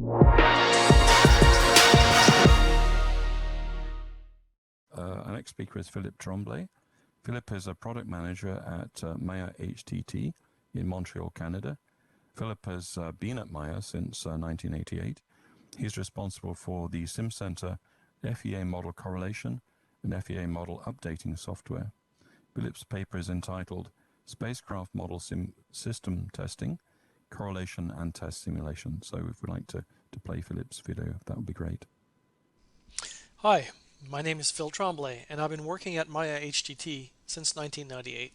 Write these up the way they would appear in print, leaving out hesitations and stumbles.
Our next speaker is Philippe Tremblay. Philippe is a product manager at Maya HTT in Montreal, Canada. Philippe has been at Maya since 1988. He's responsible for the SimCenter FEA model correlation and FEA model updating software. Philippe's paper is entitled Spacecraft Model System Testing, Correlation and Test Simulation. So if we'd like to play Philippe's video, that would be great. Hi, my name is Phil Tremblay, and I've been working at Maya HTT since 1998.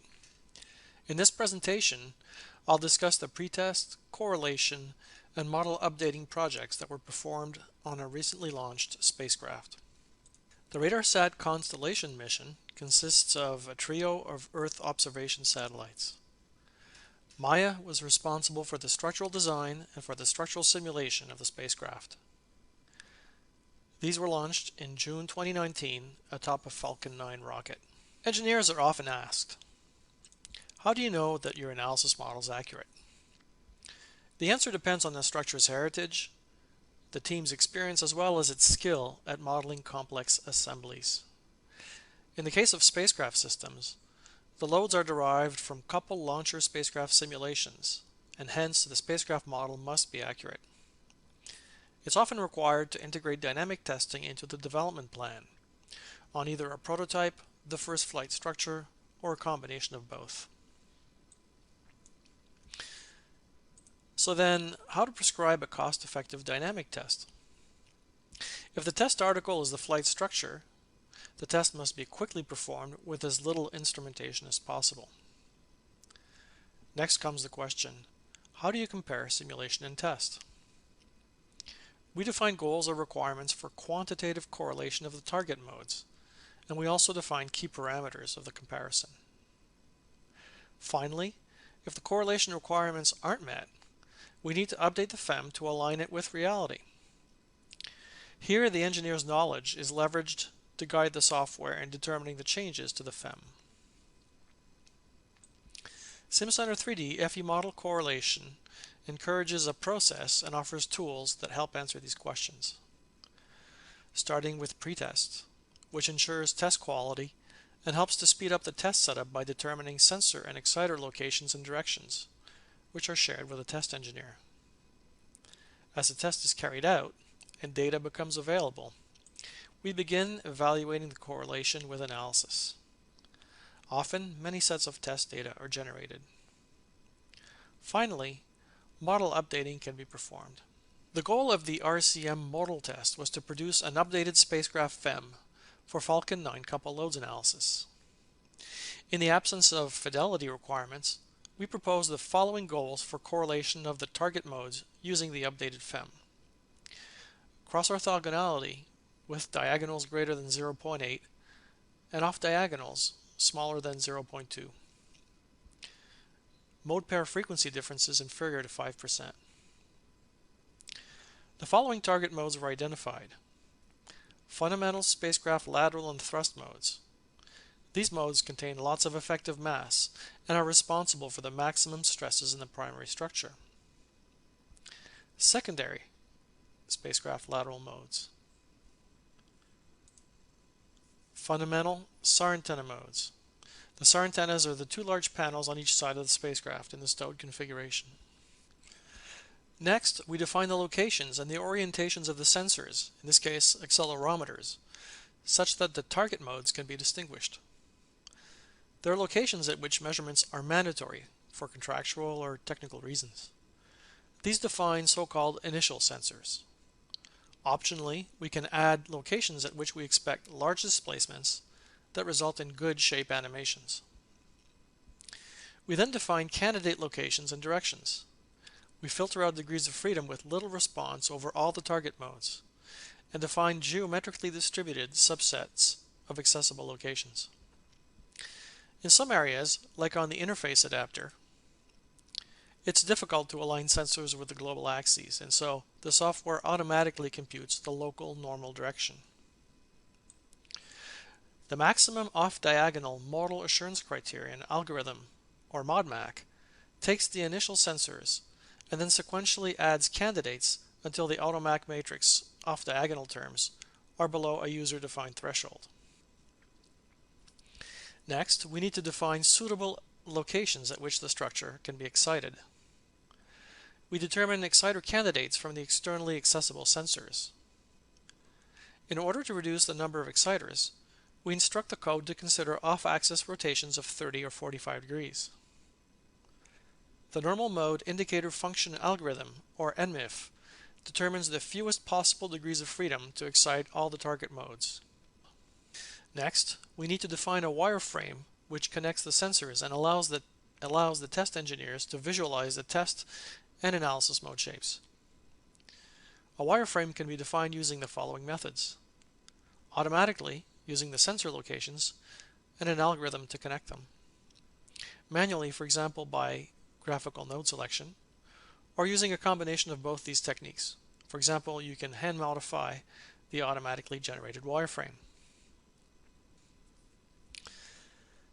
In this presentation, I'll discuss the pretest, correlation, and model updating projects that were performed on a recently launched spacecraft. The RadarSat Constellation mission consists of a trio of Earth observation satellites. Maya was responsible for the structural design and for the structural simulation of the spacecraft. These were launched in June 2019 atop a Falcon 9 rocket. Engineers are often asked, how do you know that your analysis model is accurate? The answer depends on the structure's heritage, the team's experience, as well as its skill at modeling complex assemblies. In the case of spacecraft systems, the loads are derived from coupled launcher spacecraft simulations, and hence the spacecraft model must be accurate. It's often required to integrate dynamic testing into the development plan on either a prototype, the first flight structure, or a combination of both. So then, how to prescribe a cost-effective dynamic test? If the test article is the flight structure, the test must be quickly performed with as little instrumentation as possible. Next comes the question, how do you compare simulation and test? We define goals or requirements for quantitative correlation of the target modes, and we also define key parameters of the comparison. Finally, if the correlation requirements aren't met, we need to update the FEM to align it with reality. Here, the engineer's knowledge is leveraged to guide the software in determining the changes to the FEM. SimCenter 3D FE model correlation encourages a process and offers tools that help answer these questions. Starting with pretest, which ensures test quality and helps to speed up the test setup by determining sensor and exciter locations and directions, which are shared with a test engineer. As the test is carried out and data becomes available, we begin evaluating the correlation with analysis. Often, many sets of test data are generated. Finally, model updating can be performed. The goal of the RCM modal test was to produce an updated spacecraft FEM for Falcon 9 couple loads analysis. In the absence of fidelity requirements, we propose the following goals for correlation of the target modes using the updated FEM. Cross-orthogonality with diagonals greater than 0.8 and off-diagonals smaller than 0.2. Mode pair frequency differences inferior to 5%. The following target modes were identified. Fundamental spacecraft lateral and thrust modes. These modes contain lots of effective mass and are responsible for the maximum stresses in the primary structure. Secondary spacecraft lateral modes. Fundamental SAR antenna modes. The SAR antennas are the two large panels on each side of the spacecraft in the stowed configuration. Next, we define the locations and the orientations of the sensors, in this case accelerometers, such that the target modes can be distinguished. There are locations at which measurements are mandatory for contractual or technical reasons. These define so-called initial sensors. Optionally, we can add locations at which we expect large displacements that result in good shape animations. We then define candidate locations and directions. We filter out degrees of freedom with little response over all the target modes and define geometrically distributed subsets of accessible locations. In some areas, like on the interface adapter, it's difficult to align sensors with the global axes, and so the software automatically computes the local normal direction. The maximum off-diagonal modal assurance criterion algorithm, or MODMAC, takes the initial sensors and then sequentially adds candidates until the AutoMac matrix off-diagonal terms are below a user-defined threshold. Next, we need to define suitable locations at which the structure can be excited. We determine exciter candidates from the externally accessible sensors. In order to reduce the number of exciters, we instruct the code to consider off-axis rotations of 30 or 45 degrees. The normal mode indicator function algorithm, or NMIF, determines the fewest possible degrees of freedom to excite all the target modes. Next, we need to define a wireframe which connects the sensors and allows the test engineers to visualize the test and analysis mode shapes. A wireframe can be defined using the following methods: automatically, using the sensor locations, and an algorithm to connect them; manually, for example by graphical node selection, or using a combination of both these techniques. For example, you can hand modify the automatically generated wireframe.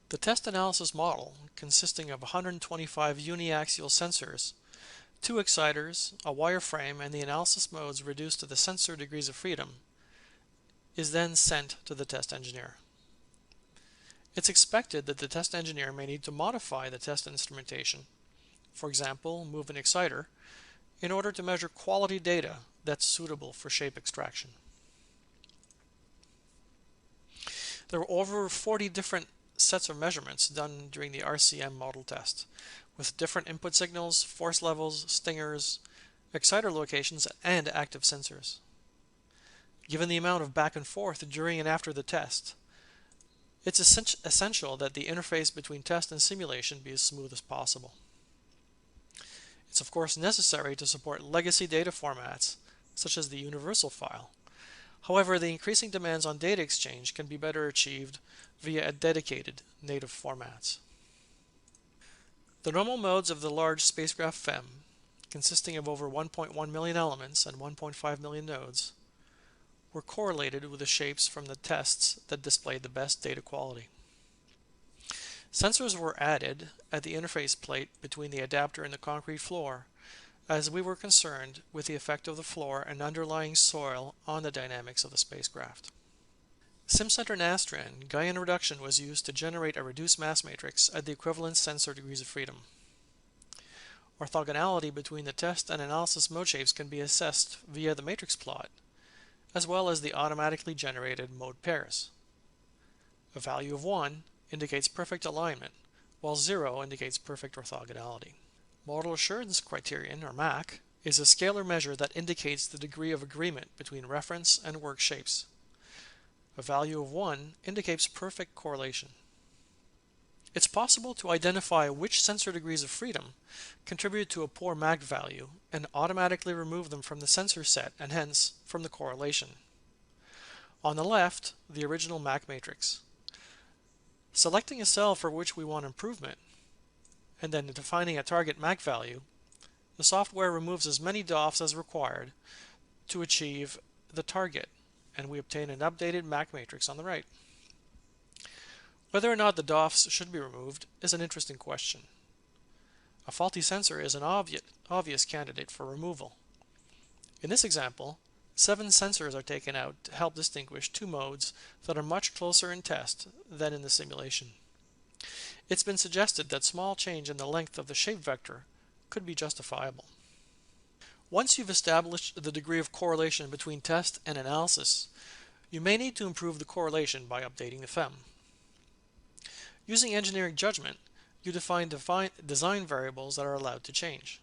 The test analysis model, consisting of 125 uniaxial sensors, 2 exciters, a wireframe, and the analysis modes reduced to the sensor degrees of freedom, is then sent to the test engineer. It's expected that the test engineer may need to modify the test instrumentation, for example, move an exciter, in order to measure quality data that's suitable for shape extraction. There were over 40 different sets of measurements done during the RCM model test, with different input signals, force levels, stingers, exciter locations, and active sensors. Given the amount of back and forth during and after the test, it's essential that the interface between test and simulation be as smooth as possible. It's of course necessary to support legacy data formats, such as the universal file. However, the increasing demands on data exchange can be better achieved via a dedicated native formats. The normal modes of the large spacecraft FEM, consisting of over 1.1 million elements and 1.5 million nodes, were correlated with the shapes from the tests that displayed the best data quality. Sensors were added at the interface plate between the adapter and the concrete floor, as we were concerned with the effect of the floor and underlying soil on the dynamics of the spacecraft. SimCenter Nastran Gaussian reduction was used to generate a reduced mass matrix at the equivalent sensor degrees of freedom. Orthogonality between the test and analysis mode shapes can be assessed via the matrix plot, as well as the automatically generated mode pairs. A value of 1 indicates perfect alignment, while 0 indicates perfect orthogonality. Model Assurance Criterion, or MAC, is a scalar measure that indicates the degree of agreement between reference and work shapes. A value of 1 indicates perfect correlation. It's possible to identify which sensor degrees of freedom contribute to a poor MAC value and automatically remove them from the sensor set and hence from the correlation. On the left, the original MAC matrix. Selecting a cell for which we want improvement, and then defining a target MAC value, the software removes as many DOFs as required to achieve the target, and we obtain an updated MAC matrix on the right. Whether or not the DOFs should be removed is an interesting question. A faulty sensor is an obvious candidate for removal. In this example, 7 sensors are taken out to help distinguish 2 modes that are much closer in test than in the simulation. It's been suggested that small change in the length of the shape vector could be justifiable. Once you've established the degree of correlation between test and analysis, you may need to improve the correlation by updating the FEM. Using engineering judgment, you define design variables that are allowed to change.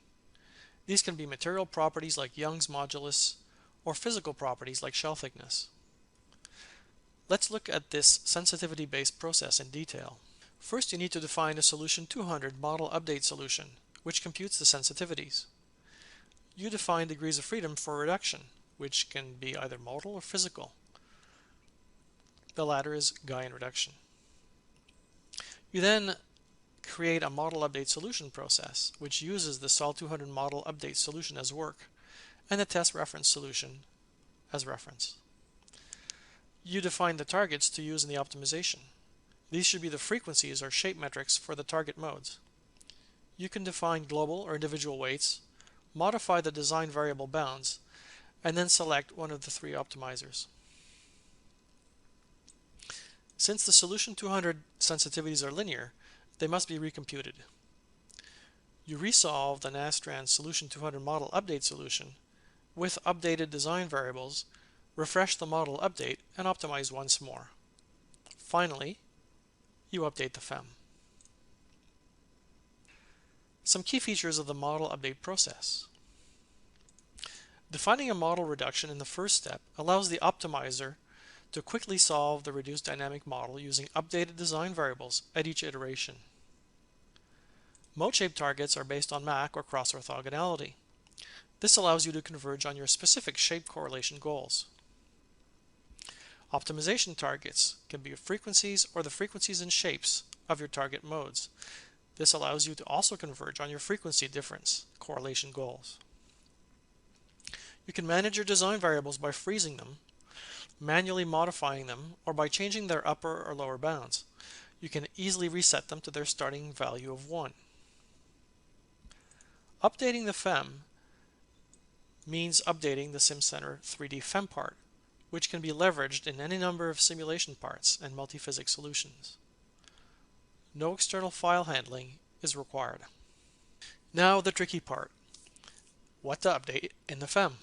These can be material properties like Young's modulus or physical properties like shell thickness. Let's look at this sensitivity-based process in detail. First, you need to define a solution 200 model update solution, which computes the sensitivities. You define degrees of freedom for reduction, which can be either modal or physical. The latter is Gaussian reduction. You then create a model update solution process, which uses the SOL200 model update solution as work, and the test reference solution as reference. You define the targets to use in the optimization. These should be the frequencies or shape metrics for the target modes. You can define global or individual weights, modify the design variable bounds, and then select one of the three optimizers. Since the solution 200 sensitivities are linear, they must be recomputed. You resolve the Nastran solution 200 model update solution with updated design variables, refresh the model update, and optimize once more. Finally, you update the FEM. Some key features of the model update process. Defining a model reduction in the first step allows the optimizer to quickly solve the reduced dynamic model using updated design variables at each iteration. Mode shape targets are based on MAC or cross orthogonality. This allows you to converge on your specific shape correlation goals. Optimization targets can be frequencies or the frequencies and shapes of your target modes. This allows you to also converge on your frequency difference correlation goals. You can manage your design variables by freezing them, manually modifying them, or by changing their upper or lower bounds. You can easily reset them to their starting value of 1. Updating the FEM means updating the SimCenter 3D FEM part, which can be leveraged in any number of simulation parts and multiphysics solutions. No external file handling is required. Now the tricky part: what to update in the FEM.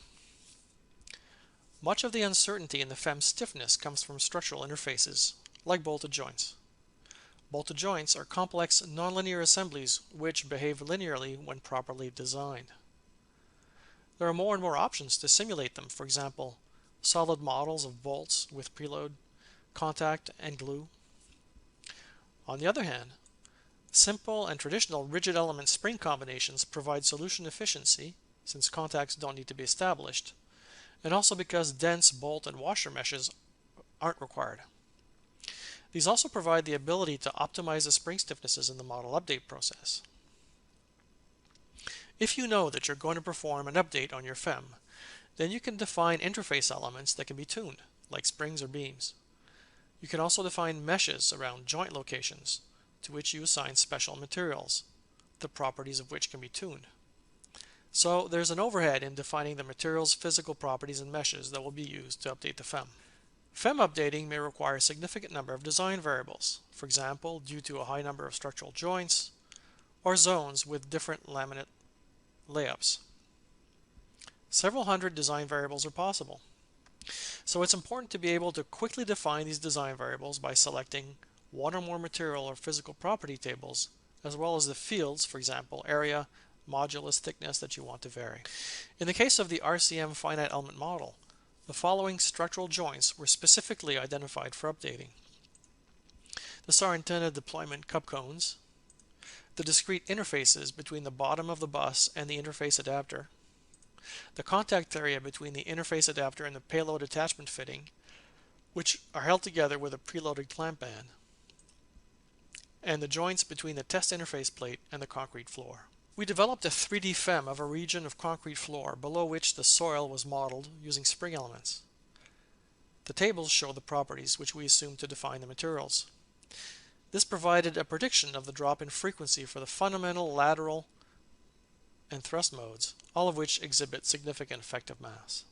Much of the uncertainty in the FEM stiffness comes from structural interfaces, like bolted joints. Bolted joints are complex nonlinear assemblies which behave linearly when properly designed. There are more and more options to simulate them, for example, solid models of bolts with preload, contact, and glue. On the other hand, simple and traditional rigid element spring combinations provide solution efficiency, since contacts don't need to be established, and also because dense bolt and washer meshes aren't required. These also provide the ability to optimize the spring stiffnesses in the model update process. If you know that you're going to perform an update on your FEM, then you can define interface elements that can be tuned, like springs or beams. You can also define meshes around joint locations, to which you assign special materials, the properties of which can be tuned. So there's an overhead in defining the material's physical properties and meshes that will be used to update the FEM. FEM updating may require a significant number of design variables, for example, due to a high number of structural joints or zones with different laminate layups. Several hundred design variables are possible. So it's important to be able to quickly define these design variables by selecting one or more material or physical property tables, as well as the fields, for example, area, modulus, thickness that you want to vary. In the case of the RCM finite element model, the following structural joints were specifically identified for updating: the Sarantena deployment cup cones, the discrete interfaces between the bottom of the bus and the interface adapter, the contact area between the interface adapter and the payload attachment fitting, which are held together with a preloaded clamp band, and the joints between the test interface plate and the concrete floor. We developed a 3D FEM of a region of concrete floor below which the soil was modeled using spring elements. The tables show the properties which we assumed to define the materials. This provided a prediction of the drop in frequency for the fundamental, lateral, and thrust modes, all of which exhibit significant effective mass.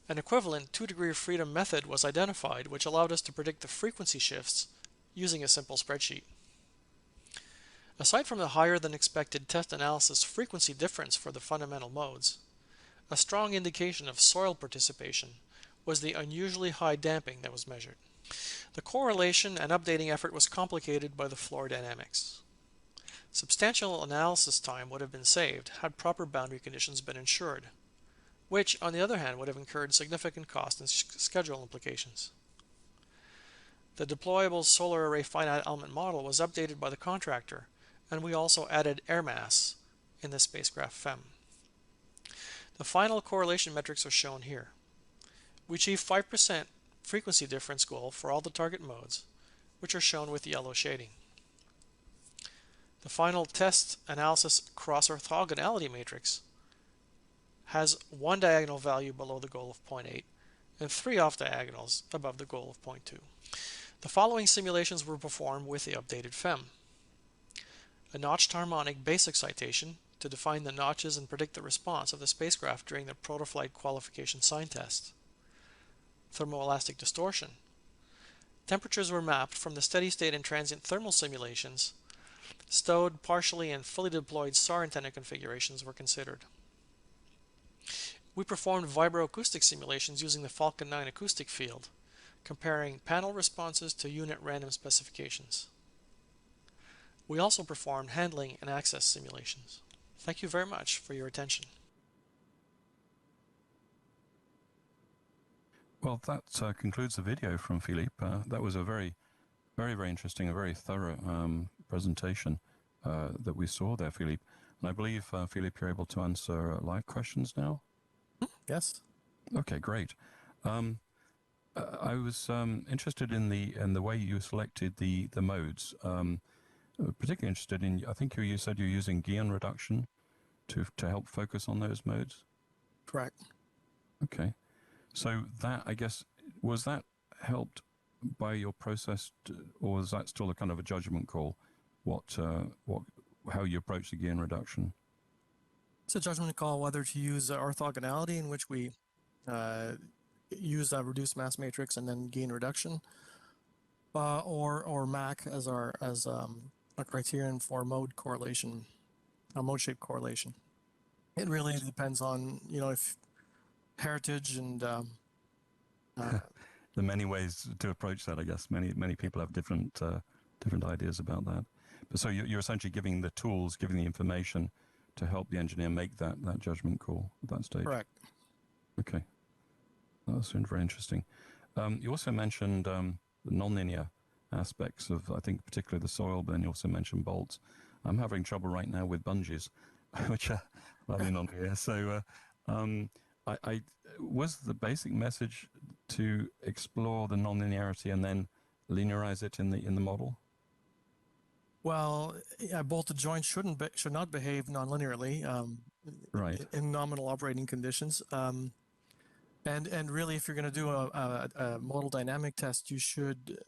An equivalent 2-degree of freedom method was identified, which allowed us to predict the frequency shifts using a simple spreadsheet. Aside from the higher than expected test analysis frequency difference for the fundamental modes, a strong indication of soil participation was the unusually high damping that was measured. The correlation and updating effort was complicated by the floor dynamics. Substantial analysis time would have been saved had proper boundary conditions been ensured, which, on the other hand, would have incurred significant cost and schedule implications. The deployable solar array finite element model was updated by the contractor, and we also added air mass in the spacecraft FEM. The final correlation metrics are shown here. We achieved 5% frequency difference goal for all the target modes, which are shown with yellow shading. The final test analysis cross orthogonality matrix has one diagonal value below the goal of 0.8 and 3 off diagonals above the goal of 0.2. The following simulations were performed with the updated FEM. A notched harmonic base excitation to define the notches and predict the response of the spacecraft during the protoflight qualification sign test. Thermoelastic distortion. Temperatures were mapped from the steady state and transient thermal simulations. Stowed, partially, and fully deployed SAR antenna configurations were considered. We performed vibroacoustic simulations using the Falcon 9 acoustic field, comparing panel responses to unit random specifications. We also performed handling and access simulations. Thank you very much for your attention. Well, that concludes the video from Philippe. That was a very, very interesting, a very thorough presentation that we saw there, Philippe. And I believe, Philippe, you're able to answer live questions now? Yes. Okay, great. I was interested in the way you selected the modes. Particularly interested in, I think you said you're using Guillen reduction to help focus on those modes? Correct. Okay. So that, I guess, was that helped by your process, or is that still a kind of a judgment call? How you approach the Guillen reduction? It's a judgment call whether to use orthogonality, in which we use a reduced mass matrix and then Guillen reduction, or MAC as a criterion for mode correlation, mode shape correlation. It really depends on, if heritage and there are many ways to approach that, I guess. Many people have different ideas about that. But so you're essentially giving the tools, giving the information to help the engineer make that judgment call at that stage. Correct. Okay. That's very interesting. You also mentioned the nonlinear aspects of, I think, particularly the soil, but then you also mentioned bolts. I'm having trouble right now with bungees, which are nonlinear. So I was the basic message to explore the nonlinearity and then linearize it in the model? Well, a bolted joint should not behave nonlinearly Right. in nominal operating conditions. And really, if you're going to do a modal dynamic test, you should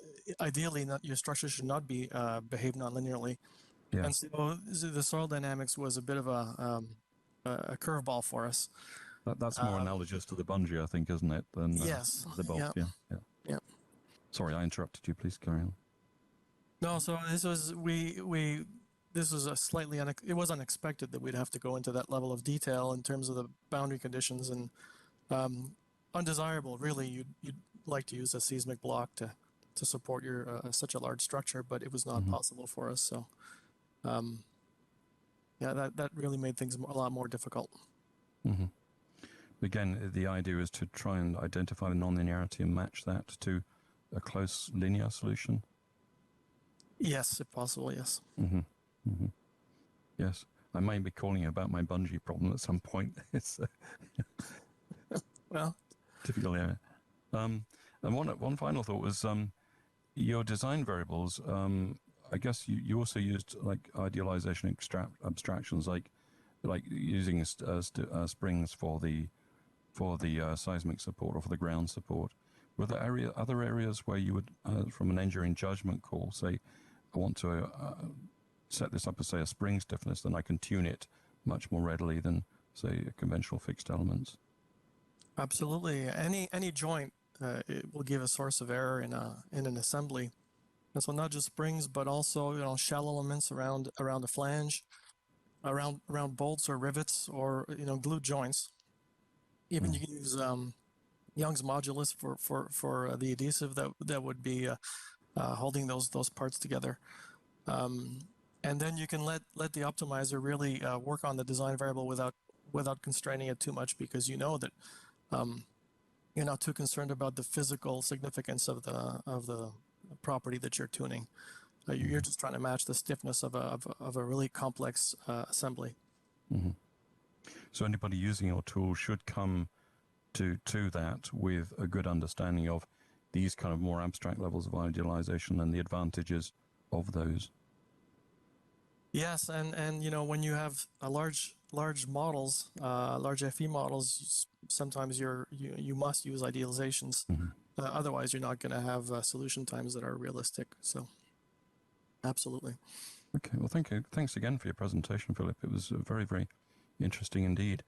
ideally your structure should not behave nonlinearly. Yeah. And so the soil dynamics was a bit of a curveball for us. That's more analogous to the bungee, I think, isn't it? Than yes. The bolt. Yeah. Sorry, I interrupted you. Please carry on. No, so this was this was a slightly it was unexpected that we'd have to go into that level of detail in terms of the boundary conditions, and undesirable. Really, you'd like to use a seismic block to support your such a large structure, but it was not possible for us. So that really made things a lot more difficult. Mm-hmm. Again, the idea is to try and identify the nonlinearity and match that to a close linear solution. Yes, if possible, yes. Mm-hmm. Mm-hmm. Yes. I may be calling you about my bungee problem at some point. It's well, difficult area. And one final thought was your design variables. I guess you also used like idealization abstractions, like using springs for the seismic support or for the ground support. Were there other areas where you would, from an engineering judgment call, say, I want to set this up as, say, a spring stiffness, then I can tune it much more readily than, say, conventional fixed elements? absolutely. Any joint it will give a source of error in an assembly, and so not just springs, but also shell elements around the flange, around bolts or rivets, or glued joints. Even you can use Young's modulus for the adhesive that would be holding those parts together. And then you can let the optimizer really work on the design variable without constraining it too much, because that you're not too concerned about the physical significance of the property that you're tuning. You're just trying to match the stiffness of a really complex assembly. Mm-hmm. So anybody using your tool should come to that with a good understanding of these kind of more abstract levels of idealization and the advantages of those. Yes, and when you have a large models, large FE models, sometimes you must use idealizations. Otherwise, you're not going to have solution times that are realistic. So, absolutely. Okay, well, thank you. Thanks again for your presentation, Philip. It was very, very interesting indeed.